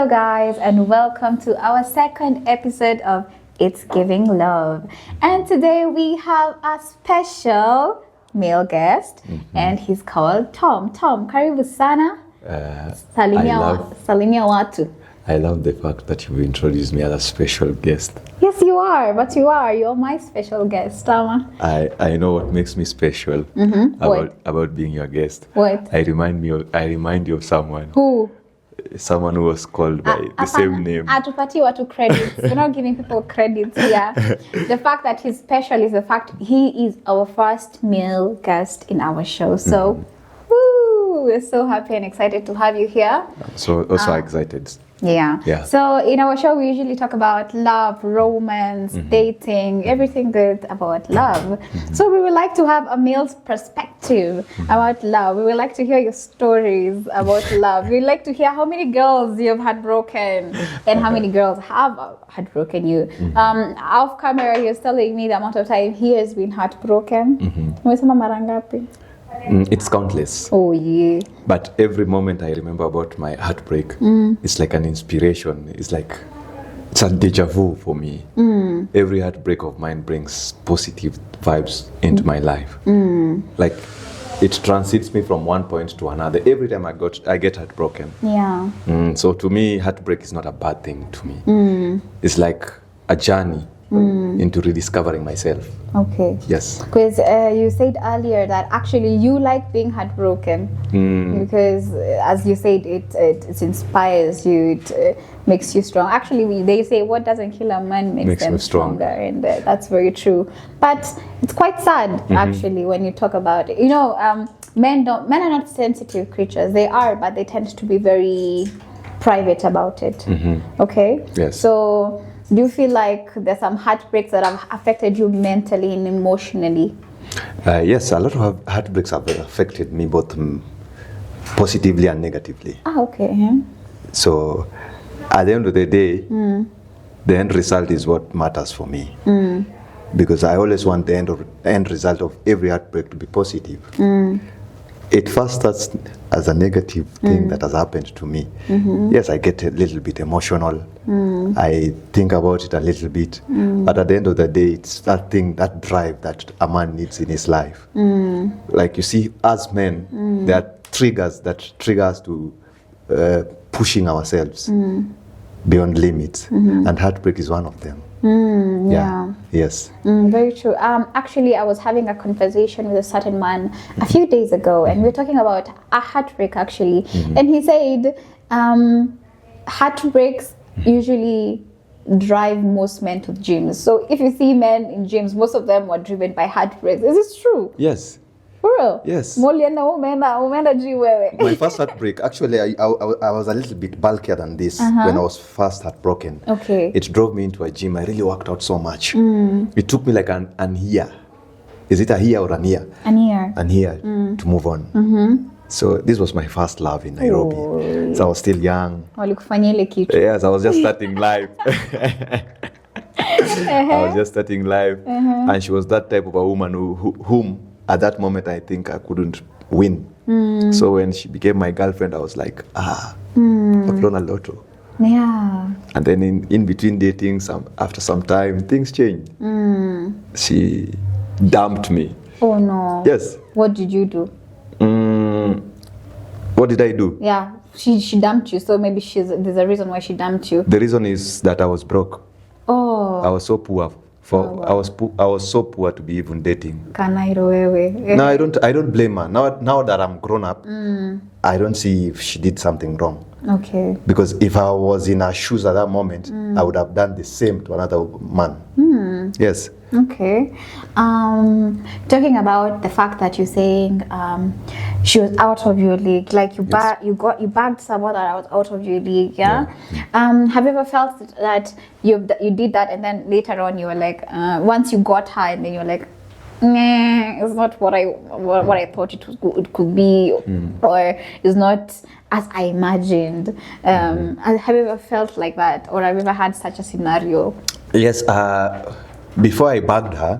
Hello guys, and welcome to our second episode of It's Giving Love. And today we have a special male guest, and he's called Tom. Tom, karibu sana. Salimia watu. I love the fact that you introduced me as a special guest. Yes, you are, but you're my special guest, Tama. I know what makes me special about being your guest. What? I remind you of someone. Who? Someone who was called by the same name. Atupati watu credits. We're not giving people credits here. The fact that he's special is the fact he is our first male guest in our show. So, woo, we're so happy and excited to have you here. So also excited. Yeah. So in our show, we usually talk about love, romance, dating, everything good about love. So we would like to have a male's perspective about love. We would like to hear your stories about love. We'd like to hear how many girls you've heartbroken and how many girls have heartbroken you. Off camera, he was telling me the amount of time he has been heartbroken. Umesema mara ngapi? It's countless. Oh yeah. But every moment I remember about my heartbreak, it's like an inspiration. It's a deja vu for me. Every heartbreak of mine brings positive vibes into my life. Like it transits me from one point to another. Every time I get heartbroken. Yeah. So to me, heartbreak is not a bad thing to me. It's like a journey into rediscovering myself. Okay. Yes. Because you said earlier that actually you like being heartbroken because, as you said, it inspires you, it makes you strong. Actually, they say what doesn't kill a man makes them stronger, and that's very true. But it's quite sad, actually, when you talk about it. You know, men are not sensitive creatures. They are, but they tend to be very private about it. Okay. Yes. So, do you feel like there's some heartbreaks that have affected you mentally and emotionally? Yes, a lot of heartbreaks have affected me both positively and negatively. Okay. So at the end of the day, the end result is what matters for me. Because I always want the end result of every heartbreak to be positive. It first starts as a negative thing that has happened to me. Yes, I get a little bit emotional. I think about it a little bit. But at the end of the day, it's that thing, that drive that a man needs in his life. Like you see, as men, there are triggers that trigger us to pushing ourselves beyond limits. And heartbreak is one of them. Yeah. Yes. Very true. Actually, I was having a conversation with a certain man a few days ago, and we were talking about a heartbreak, actually. And he said heartbreaks usually drive most men to gyms. So if you see men in gyms, most of them were driven by heartbreaks. Is this true? Yes. For real? Yes. My first heartbreak, actually, I was a little bit bulkier than this when I was first heartbroken. Okay. It drove me into a gym. I really worked out so much. It took me like an year. Is it a year or an year? An year. An year to move on. So this was my first love in Nairobi. So I was still young. Yes, I was just starting life. I was just starting life. And she was that type of a woman whom at that moment, I think I couldn't win. So when she became my girlfriend, I was like, I've won a lotto. Yeah. And then in between dating, after some time, things changed. She dumped me. Oh no. Yes. What did you do? What did I do? Yeah, she dumped you, so maybe there's a reason why she dumped you. The reason is that I was broke. Oh. I was so poor. I was so poor to be even dating. No, I don't blame her. Now that I'm grown up, I don't see if she did something wrong. Okay. Because if I was in her shoes at that moment, I would have done the same to another man. Yes. Okay. Talking about the fact that you're saying she was out of your league, like you bagged someone that was out of your league, yeah? Have you ever felt that you did that and then later on you were like, once you got her and then you're like, nah, it's not what I thought it could be, or it's not as I imagined. Have you ever felt like that, or have you ever had such a scenario? Yes. Before I bagged her,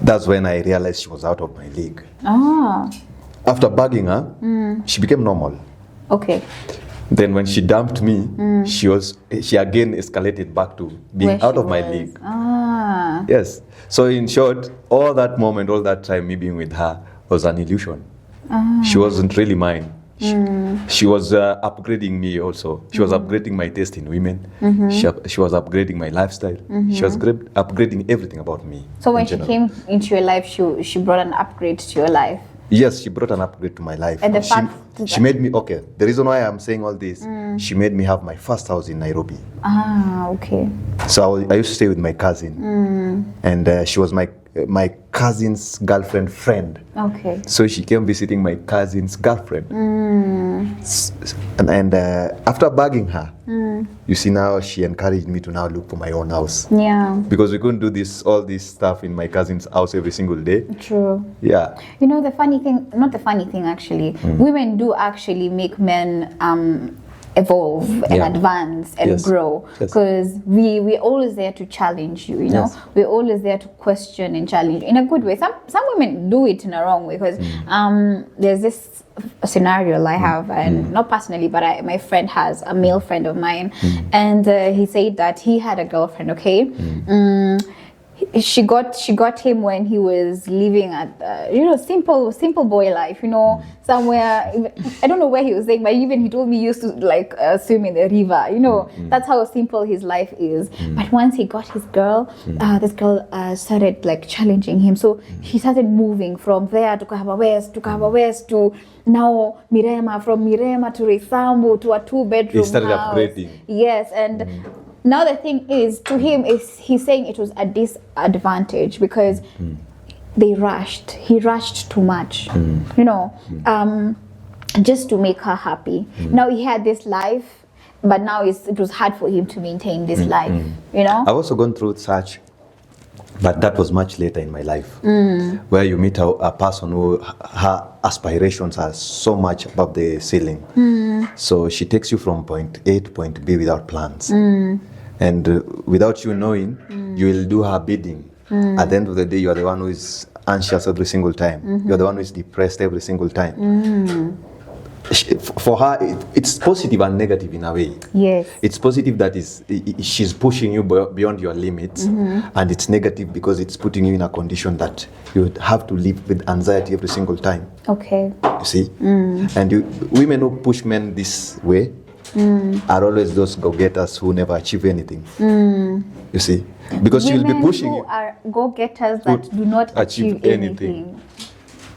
that's when I realized she was out of my league. Oh. After bagging her, she became normal. Okay. Then when she dumped me, she again escalated back to being Where out she of my was. league. Ah. Yes. So in short, all that moment, all that time, me being with her was an illusion. She wasn't really mine. She was upgrading me also. She was upgrading my taste in women. She was upgrading my lifestyle. She was upgrading everything about me. So when in she general. came into your life, she brought an upgrade to your life. Yes, she brought an upgrade to my life. And the she, fact she made me, okay, the reason why I'm saying all this, she made me have my first house in Nairobi. Ah, okay. So I used to stay with my cousin. And she was my cousin's girlfriend friend. Okay. So she came visiting my cousin's girlfriend. And after bugging her, you see, now she encouraged me to now look for my own house. Yeah. Because we couldn't do all this stuff in my cousin's house every single day. True. Yeah. You know, the funny thing, not the funny thing actually, women do actually make men evolve and Yeah. advance and Yes. grow, Yes. because we're always there to challenge you, you know. Yes. We're always there to question and challenge in a good way. Some women do it in a wrong way, because there's this scenario I have, and not personally, but my friend has a male friend of mine, and he said that he had a girlfriend, okay. She got him when he was living at simple boy life, you know, somewhere. I don't know where he was saying, but even he told me he used to like swim in the river, you know. That's how simple his life is. But once he got his girl, this girl started like challenging him, so he started moving from there to Kahaba West to now Mirema, from Mirema to Resambu, to a 2-bedroom He started house. upgrading. Yes, and now the thing is, to him, he's saying it was a disadvantage because he rushed too much, you know, just to make her happy. Now he had this life, but now it was hard for him to maintain this life, you know. I've also gone through such, but that was much later in my life, where you meet a person who her aspirations are so much above the ceiling. So she takes you from point A to point B without plans. And without you knowing, you will do her bidding. At the end of the day, you are the one who is anxious every single time. You're the one who is depressed every single time. For her, it's positive and negative in a way. Yes. It's positive that she's pushing you beyond your limits, and it's negative because it's putting you in a condition that you would have to live with anxiety every single time. Okay. You see? And women who push men this way are always those go-getters who never achieve anything. You see? Because she'll be pushing who you. are go-getters that do not achieve anything.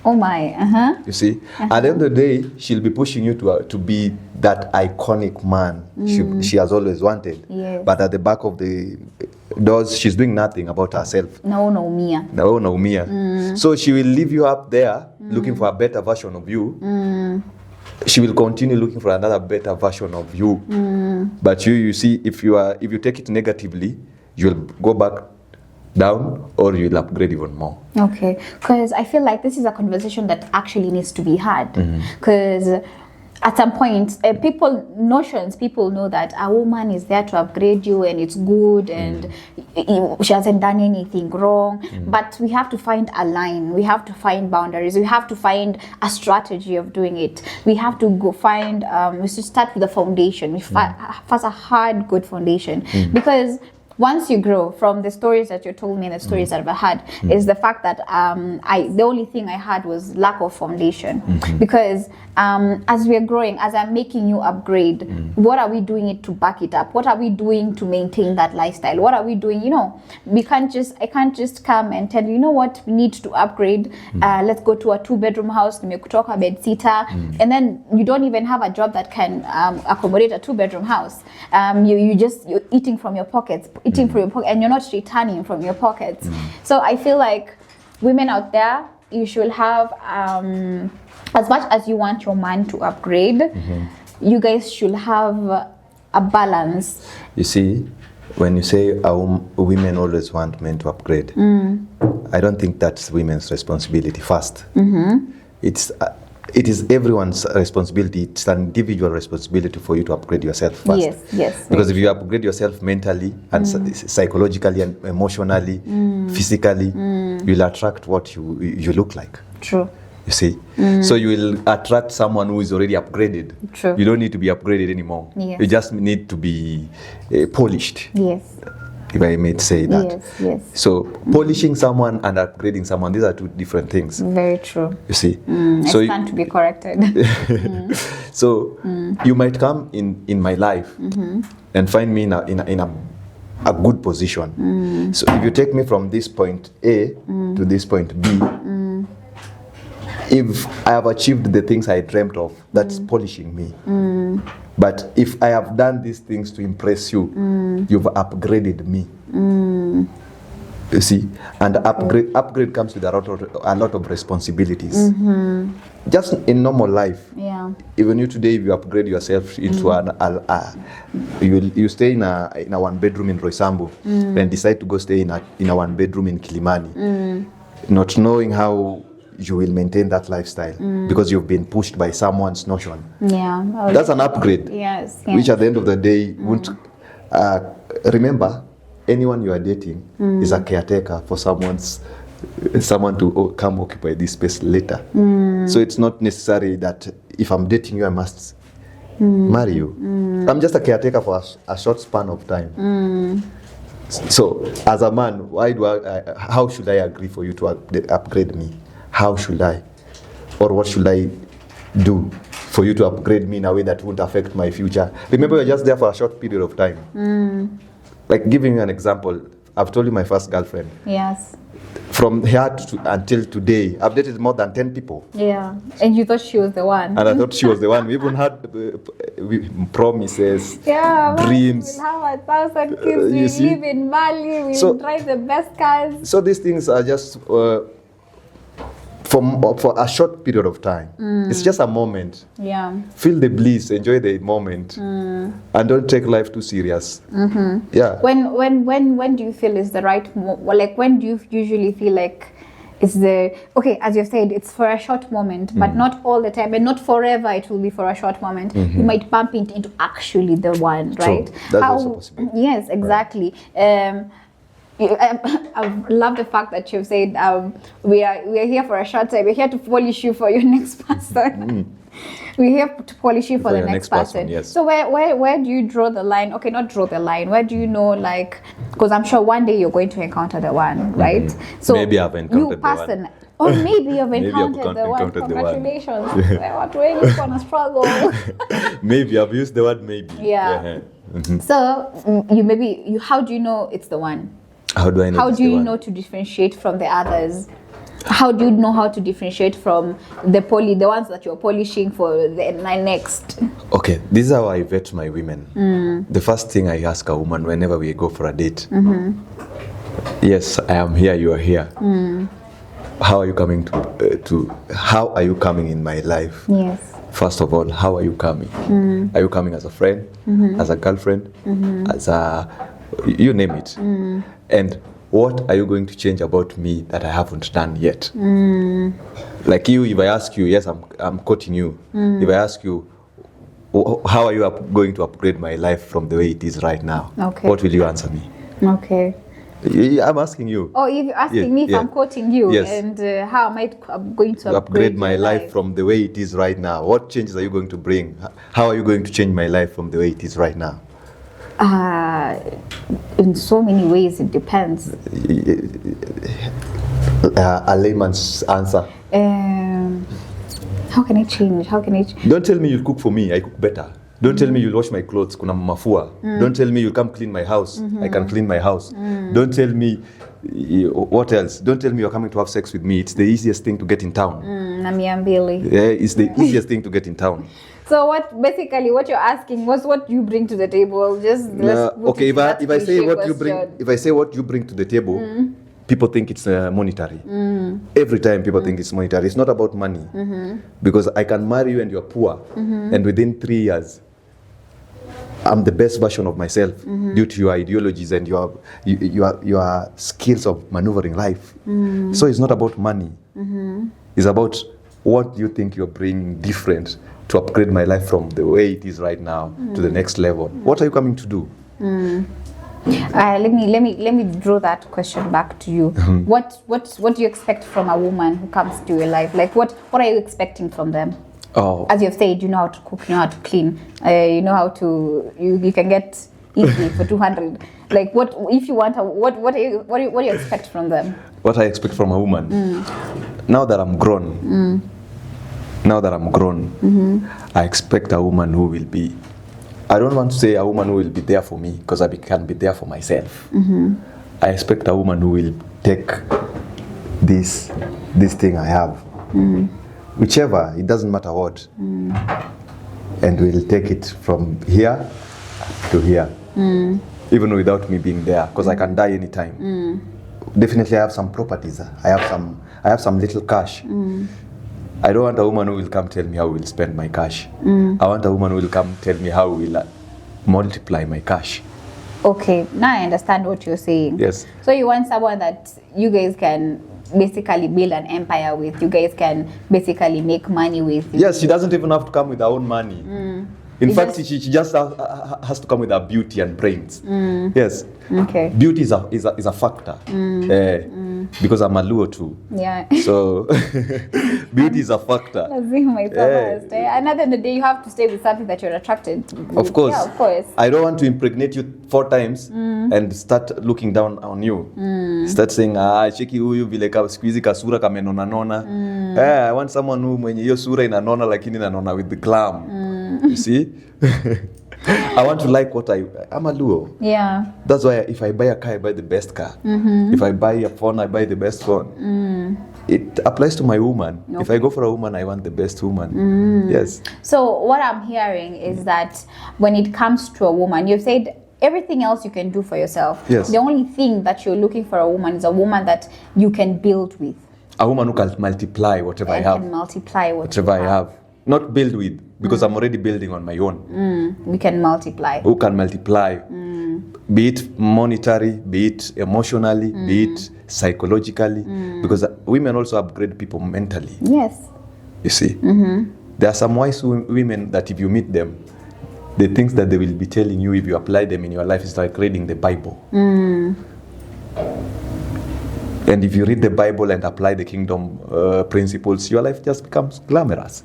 Oh my, You see, at the end of the day, she'll be pushing you to be that iconic man she has always wanted. Yes. But at the back of the doors, she's doing nothing about herself. No, Mia. No, Mia. So she will leave you up there looking for a better version of you. She will continue looking for another better version of you. But you see, if you take it negatively, you'll go back down, or you'll upgrade even more. Okay, because I feel like this is a conversation that actually needs to be had. Because at some point, people know that a woman is there to upgrade you, and it's good, and she hasn't done anything wrong. But we have to find a line. We have to find boundaries. We have to find a strategy of doing it. We have to go find. We should start with the foundation. We first a hard, good foundation, because once you grow, from the stories that you told me and the stories that I've had, is the fact that the only thing I had was lack of foundation. Because as we're growing, as I'm making you upgrade, what are we doing it to back it up? What are we doing to maintain that lifestyle? What are we doing? You know, I can't just come and tell you, you know what, we need to upgrade. Let's go to a 2-bedroom house, talk a bed sitter, and then you don't even have a job that can accommodate a 2-bedroom house. You're eating from your pockets. And you're not returning from your pockets. So I feel like women out there, you should have, as much as you want your man to upgrade, you guys should have a balance. You see, when you say women always want men to upgrade, I don't think that's women's responsibility first. It is everyone's responsibility. It's an individual responsibility for you to upgrade yourself first. Yes. Because if you upgrade yourself mentally and psychologically and emotionally, physically, you'll attract what you look like. True. You see? So you will attract someone who is already upgraded. True. You don't need to be upgraded anymore. Yes. You just need to be polished. Yes. If I may say that. Yes. So polishing someone and upgrading someone, these are two different things. Very true. You see? So I stand to be corrected. So you might come in my life and find me in a good position. So if you take me from this point A to this point B, if I have achieved the things I dreamt of, that's polishing me. But if I have done these things to impress you, you've upgraded me. You see, and upgrade comes with a lot of responsibilities. Just in normal life, even you today, if you upgrade yourself into you stay in a 1-bedroom in Roysambu, then decide to go stay in a 1-bedroom in Kilimani, not knowing how you will maintain that lifestyle because you've been pushed by someone's notion. That's an upgrade. Yes. Which at the end of the day won't remember. Anyone you are dating is a caretaker for someone to come occupy this space later. So it's not necessary that if I'm dating you, I must marry you. I'm just a caretaker for a short span of time. So as a man, how should I agree for you to upgrade me? How should I? Or what should I do for you to upgrade me in a way that won't affect my future? Remember, you're just there for a short period of time. Like giving you an example, I've told you my first girlfriend. Yes. From here until today, I've dated more than 10 people. Yeah. And you thought she was the one. And I thought she was the one. We even had promises, dreams. We'll have 1,000 kids, we live in Bali, we'll drive the best cars. So these things are just for a short period of time. It's just a moment. Feel the bliss, enjoy the moment, and don't take life too serious. When do you feel is the right like when do you usually feel like it's as you said, it's for a short moment, but not all the time, and not forever. It will be for a short moment. You might bump into actually the one, right? That's also possible. Yes, exactly. I love the fact that you've said we are here for a short time. We're here to polish you for your next person. We're here to polish you for the next person. Yes. So where do you draw the line? Okay, not draw the line. Where do you know, like, because I'm sure one day you're going to encounter the one, right? So maybe I've encountered the one. Or maybe you've encountered the one. Congratulations. What really gonna struggle? Maybe I've used the word maybe. So how do you know it's the one? How do I know? How do you know to differentiate from the others? How do you know how to differentiate from the ones that you're polishing for the next? Okay, this is how I vet my women. The first thing I ask a woman whenever we go for a date, yes, I am here, you are here. How are you coming how are you coming in my life? Yes. First of all, how are you coming? Are you coming as a friend, as a girlfriend, as a, you name it? And what are you going to change about me that I haven't done yet? Like you, if I ask you, yes, I'm quoting you. If I ask you, how are you going to upgrade my life from the way it is right now? Okay. What will you answer me? Okay. I'm asking you. Oh, if you're asking me if I'm quoting you, and how am I going to upgrade my life from the way it is right now? What changes are you going to bring? How are you going to change my life from the way it is right now? In so many ways, it depends. A layman's answer. How can I change? Don't tell me you'll cook for me. I cook better. Don't tell me you'll wash my clothes. Kuna mafua. Don't tell me you'll come clean my house. I can clean my house. Don't tell me what else. Don't tell me you're coming to have sex with me. It's the easiest thing to get in town. It's the easiest thing to get in town. So what you're asking was what you bring to the table. Okay, if I say what you bring to the table, people think it's monetary. Every time people think it's monetary. It's not about money. Because I can marry you and you're poor, and within 3 years, I'm the best version of myself due to your ideologies and your skills of maneuvering life. So it's not about money. It's about what you think you're bringing different to upgrade my life from the way it is right now to the next level. What are you coming to do? Let me draw that question back to you. What do you expect from a woman who comes to your life? Like what are you expecting from them? Oh, As you've said, you know how to cook, you know how to clean, you know how to you can get easy for 200. Like what if you want what do you expect from them? what I expect from a woman. Now that I'm grown, I expect a woman who will be. I don't want to say a woman who will be there for me because I can be there for myself. I expect a woman who will take this thing I have, whichever, it doesn't matter what, and will take it from here to here, even without me being there, because I can die anytime. Definitely, I have some properties. I have some little cash. I don't want a woman who will come tell me how we will spend my cash. I want a woman who will come tell me how we will multiply my cash. Okay, now I understand what you're saying. Yes. So you want someone that you guys can basically build an empire with. You guys can basically make money with. Yes, she doesn't even have to come with her own money. In fact, she just has to come with her beauty and brains. Yes. Okay. Beauty is a factor. Because I'm a Luo too. Yeah. So beauty is a factor. Another the day you have to stay with something that you're attracted with. Of course. Yeah, of course. I don't want to impregnate you 4 times and start looking down on you. Start saying, cheki huyu vile siku hizi kasura kamenona nona. I want someone who mwenye hiyo sura inanona lakini inanona with the glam. You see? I want to like what I'm a Luo. Yeah. That's why if I buy a car, I buy the best car. If I buy a phone, I buy the best phone. It applies to my woman. Okay. If I go for a woman, I want the best woman. Yes. So what I'm hearing is that when it comes to a woman, you've said everything else you can do for yourself. Yes. The only thing that you're looking for a woman is a woman that you can build with. A woman who can multiply whatever I have. Can multiply whatever I have. Not build with, because I'm already building on my own. We can multiply. Who can multiply, be it monetary, be it emotionally, be it psychologically, because women also upgrade people mentally. Yes. You see, there are some wise women that if you meet them, the things that they will be telling you, if you apply them in your life, is like reading the Bible. And if you read the Bible and apply the kingdom principles, your life just becomes glamorous.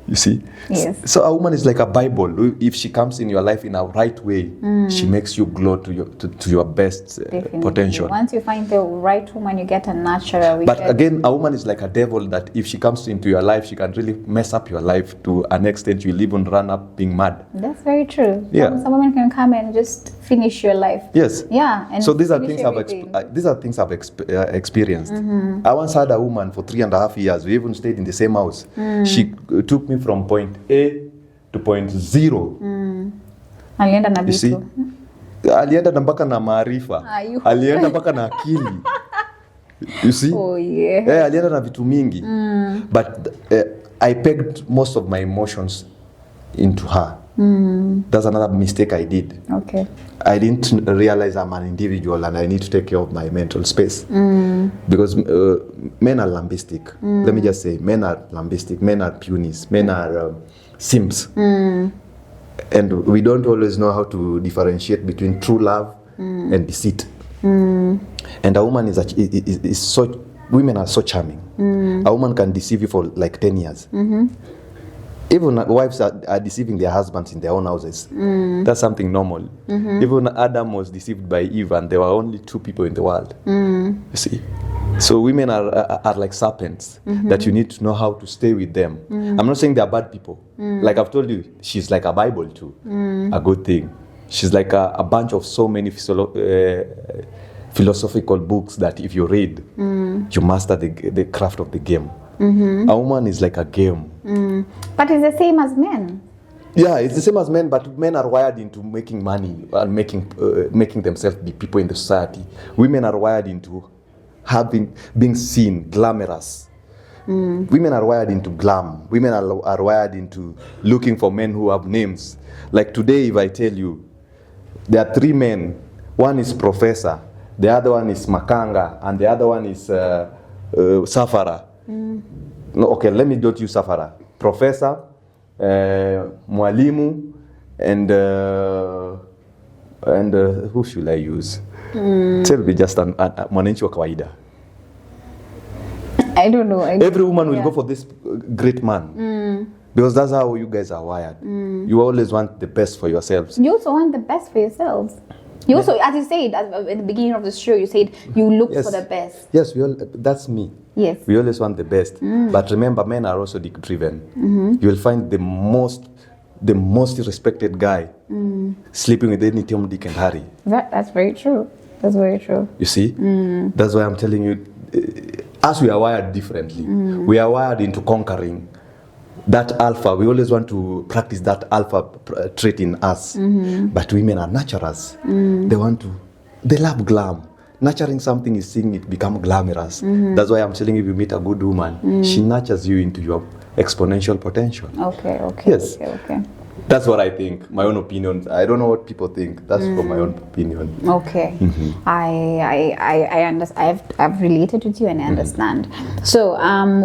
You see? Yes. So a woman is like a Bible. If she comes in your life in a right way, she makes you glow to your best potential. Once you find the right woman, you get a natural. But again, a woman is like a devil that if she comes into your life, she can really mess up your life to an extent you'll even run up being mad. That's very true. Yeah. Some women can come and just finish your life. Yes. Yeah. And so these are things I've experienced. I once had a woman for 3.5 years. We even stayed in the same house. She took me from point A to point 0. Alienda na vitu. Alienda mpaka na maarifa. Alienda mpaka na akili. You see? Oh yeah. Alienda na vitu mingi. But I pegged most of my emotions into her. That's another mistake I did. Okay. I didn't realize I'm an individual and I need to take care of my mental space. Because men are lambistic. Let me just say, men are lambistic, men are punies, men are simps. And we don't always know how to differentiate between true love and deceit. And a woman is so, women are so charming. A woman can deceive you for like 10 years. Even wives are deceiving their husbands in their own houses. That's something normal. Even Adam was deceived by Eve and there were only 2 people in the world. You see? So women are like serpents that you need to know how to stay with them. I'm not saying they're bad people. Like I've told you, she's like a Bible too. A good thing. She's like a bunch of so many philosophical books that if you read, you master the craft of the game. A woman is like a game. But it's the same as men. Yeah, it's the same as men, but men are wired into making money and making themselves be people in the society. Women are wired into being seen, glamorous. Women are wired into glam. Women are wired into looking for men who have names. Like today, if I tell you, there are 3 men. One is Professor, the other one is Makanga, and the other one is Safara. No, okay, let me don't use Safara. Professor, Mwalimu, and And who should I use? Tell me, just mwananchi wa kawaida. I don't know. Every woman will go for this great man. Because that's how you guys are wired. You always want the best for yourselves. You also want the best for yourselves. You also, as you said at the beginning of the show, you said you look for the best. Yes, that's me. Yes. We always want the best. But remember, men are also driven. You will find the most respected guy sleeping with any Tom, Dick, and Harry. That's very true. That's very true. You see? That's why I'm telling you, as we are wired differently, we are wired into conquering that alpha. We always want to practice that alpha trait in us. But women are nurturers. They love glam. Nurturing something is seeing it become glamorous. That's why I'm telling you, if you meet a good woman, she nurtures you into your exponential potential. Okay. Yes. Okay. That's what I think. My own opinion. I don't know what people think. That's from my own opinion. Okay. I understand. I've related with you and I understand. So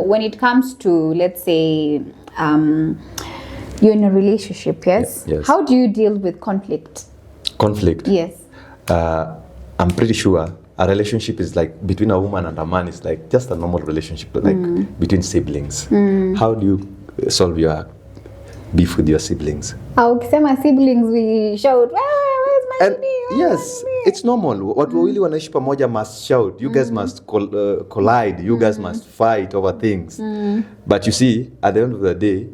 when it comes to, let's say, you're in a relationship, yes? Yes. How do you deal with conflict? Conflict? Yes. I'm pretty sure a relationship is like between a woman and a man is like just a normal relationship, like between siblings. How do you solve your beef with your siblings? Ukisema siblings, we shout, where's my baby? Yes, it's normal. Watu wawili wanaishi pamoja must shout. You guys must collide. You guys must fight over things. But you see, at the end of the day,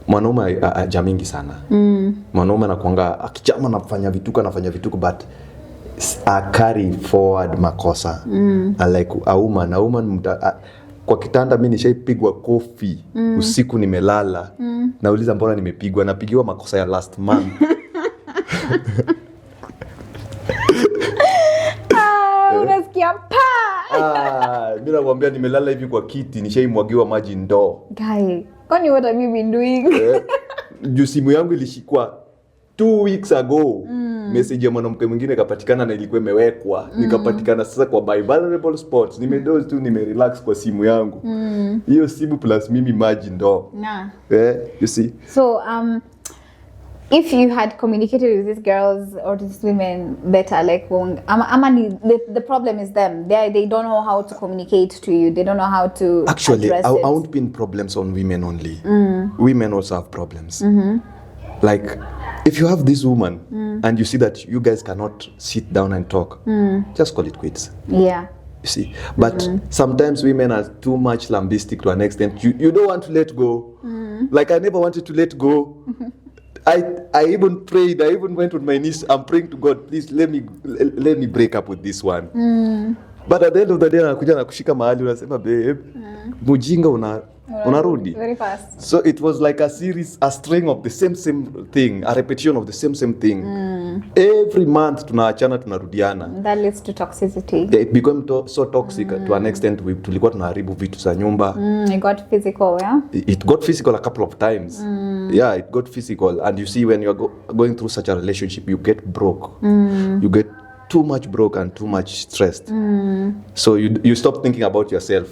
mwanaume ajamingi sana. Mwanaume anakuanga akichama anafanya vituko, but carry forward makosa. Like a woman kwa kitanda mimi nishaipigwa kofi usiku nimelala. Nauliza mbona nimepigwa? Napigiwa makosa ya last month. Unasikia pa. Mimi nakwambia nimelala hivi kwa kiti nishaimwagiwa maji ndoo. Guy, kwani what have you been doing? Juu simu yangu ilishikwa 2 weeks ago. Message ya mwanamke mwingine kapatikana na ilikuwa imewekwa. Nikapatikana sasa kwa by vulnerable spots. Nimedoze tu nimerelax kwa simu yangu. Hiyo simu plus mimi maji ndoo. You see? So if you had communicated with these girls or these women better, like the problem is them. They don't know how to communicate to you. They don't know how to actually address I won't pin problems on women only. Women also have problems. Like if you have this woman and you see that you guys cannot sit down and talk, just call it quits. Yeah. You see, but sometimes women are too much lambistic to an extent. You don't want to let go. Like I never wanted to let go. I even prayed. I even went on my knees. I'm praying to God, please let me break up with this one. But at the end of the day, anakuja na kushika mahali unasema babe, mujinga unarudi. Very fast. So it was like a string of the same thing, a repetition of the same thing. Every month tunaachana tunarudiana. That leads to toxicity. It became so toxic to an extent tulikuwa tunaharibu vitu za nyumba. It got physical, yeah? It got physical a couple of times. Yeah, it got physical. And you see, when you're going through such a relationship, you get broke. You get too much broke and too much stressed. So you stop thinking about yourself.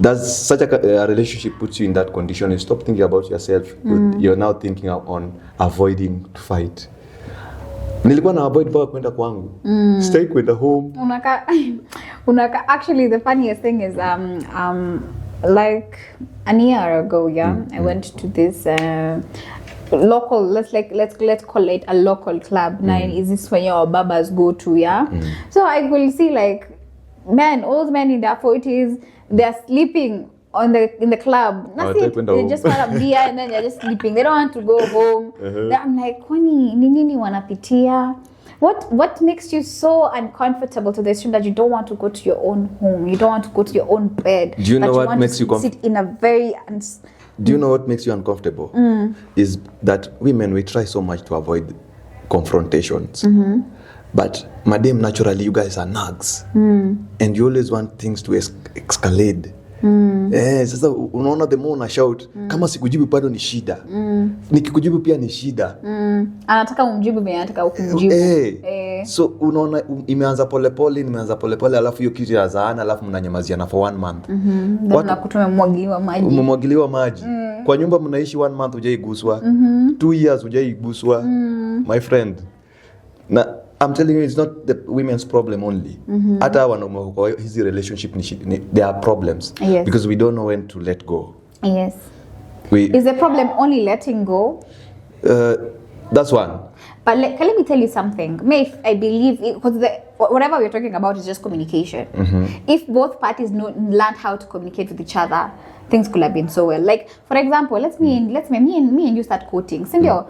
Does such a relationship puts you in that condition? You stop thinking about yourself. You're now thinking on avoiding to fight. Nilikuwa na avoid mpaka kwenda kwangu. Stay kwenda home. Unaka actually the funniest thing is like a year ago, I went to this local, let's call it a local club. Is this when your babas go to, So I will see like old men in their 40s, they're sleeping in the club. They just want a beer and then they're just sleeping. They don't want to go home. I'm like, kwani nini wanapitia? What makes you so uncomfortable to the extent that you don't want to go to your own home? You don't want to go to your own bed. Do you know what makes you sit in a very Do you know what makes you uncomfortable? Is that women, we try so much to avoid confrontations. But madam, naturally you guys are nags. And you always want things to escalate. Sasa unaona the more una shout, kama sikujibu bado ni shida. Nikikujibu pia ni shida. Anataka umjibu mimi anataka ukumjibu. So unaona imeanza polepole, alafu hiyo kitu yazaana, alafu mnanyamaziana for 1 month. Ndio kutumemwagiliwa maji. Umemwagiliwa maji. Kwa nyumba mnaishi 1 month hujaiguswa. 2 years hujaiguswa. My friend, Na I'm telling you, it's not the women's problem only. Hata wanaume kwa hizi relationship there are problems. Yes. Because we don't know when to let go. Yes. Is the problem only letting go? That's one. But let me tell you something. I believe, because whatever we're talking about is just communication. If both parties learned how to communicate with each other, things could have been so well. Like, for example, me and you start quoting. Sindio,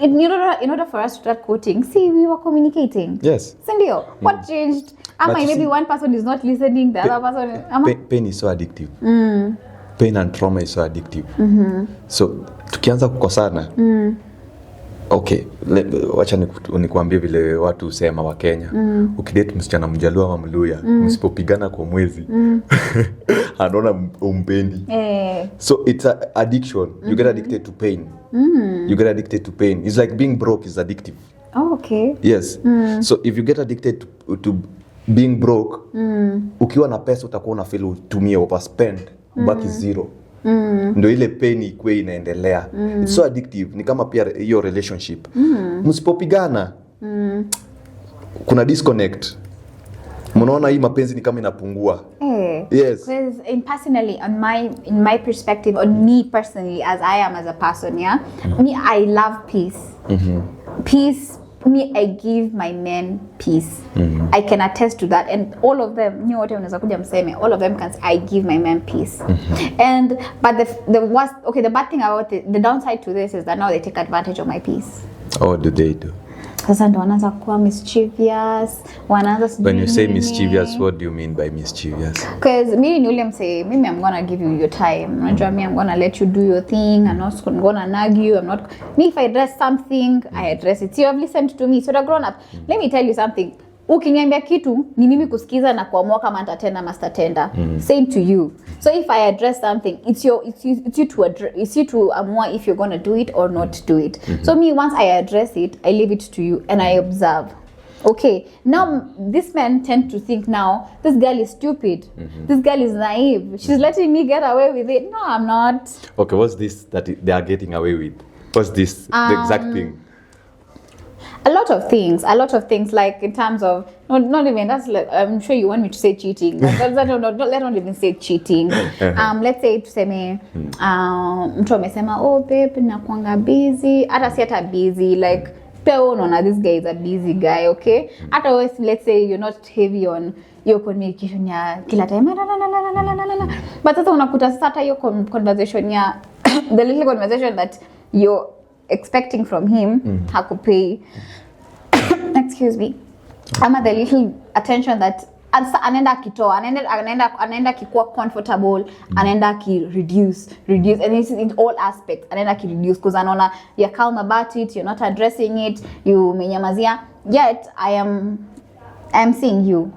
in order for us to start quoting, see, we were communicating. Yes. Sindio, what changed? Maybe one person is not listening, the other person. Pain is so addictive. Pain and trauma is so addictive. So, tukianza kukosana, okay, wacha nikuambie vile watu sema wa Kenya. Ukidate msichana Mjaluo ama Mluya, msipopigana kwa mwezi, anaona umpendi. So it's an addiction. You get addicted to pain. You get addicted to pain. It's like being broke is addictive. Oh, okay. Yes. So if you get addicted to being broke, ukiwa na pesa utakuwa una feel utumie overspend, baki zero. Ndio ile pain ikwe inaendelea. It's so addictive. Ni kama pia your relationship. Msipopigana, kuna disconnect. Mnaona hii mapenzi ni kama inapungua. Yes. Because personally, in my perspective, on me personally, as I am as a person, yeah, me, I love peace. Peace. Me, I give my men peace. I can attest to that, and all of them, all of them can say, I give my men peace. But the bad thing about it, the downside to this is that now they take advantage of my peace. Oh, what do they do? Sasa ndo wanaanza kuwa mischievous, When you say mischievous, what do you mean by mischievous? Because me and William say, maybe I'm gonna give you your time. I'm gonna let you do your thing. I'm not gonna nag you. If I address something, I address it. So you have listened to me. So the grown up, let me tell you something. Ukiniambia kitu ni mimi kusikiza na kuamua kama nitatenda master tender. Same to you. So if I address something, it's you to amua if you're gonna do it or not do it. So me, once I address it, I leave it to you and I observe. Okay, now these men tend to think now, this girl is stupid. This girl is naive. She's letting me get away with it. No, I'm not. Okay, what's this that they are getting away with? What's this, the exact thing? A lot of things, like in terms of not even that's like, I'm sure you want me to say cheating. Let's not even say cheating. Let's say tuseme mtu amesema, oh babe, nakuanga busy. Hata busy, like this guy is a busy guy, okay? Otherwise, let's say you're not heavy on your communication ya kila time. But sasa unakuta sasa hiyo conversation ya the little conversation that you're expecting from him, hakupay. Excuse me. Ama the little attention that anaenda kitoa, anaenda kikuwa comfortable, anaenda ki reduce, and this is in all aspects, anaenda ki reduce because anaona you're calm about it, you're not addressing it, you menyamazia, yet I am seeing you.